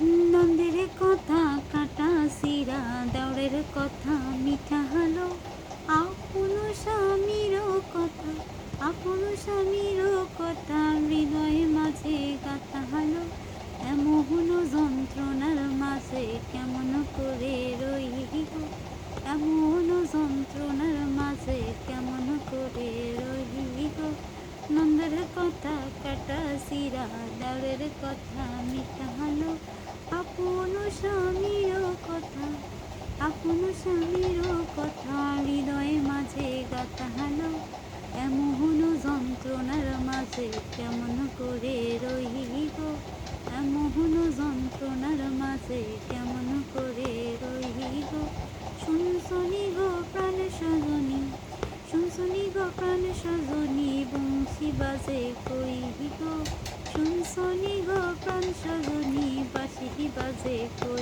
নন্দের কথা কাটা সিরা, দেওরের কথা মিঠা হলো, আপন স্বামীরও কথা, আপন স্বামীরও কথা হৃদয়ের মাঝে গাথা হলো। এমন যন্ত্রণার মাঝে কেমন করে রইব, এমন যন্ত্রণার মাঝে কেমন করে রইব। নন্দের কথা কাটা সিরা, দেওরের কথা মিঠা হলো, আপন স্বামীরও কথা, আপন স্বামীরও কথা হৃদয়ে মাঝে গাথা হলো। এমন যন্ত্রণার মাঝে কেমন করে রইব, এমন যন্ত্রণার মাঝে কেমন করে রইব। শুনছনি গো প্রাণ সজনী, শুনছনি গো প্রাণ সজনী, বংশী বাজে কই গো। শুনছনি গো প্রাণ সজনী, বাঁশি বাজে কই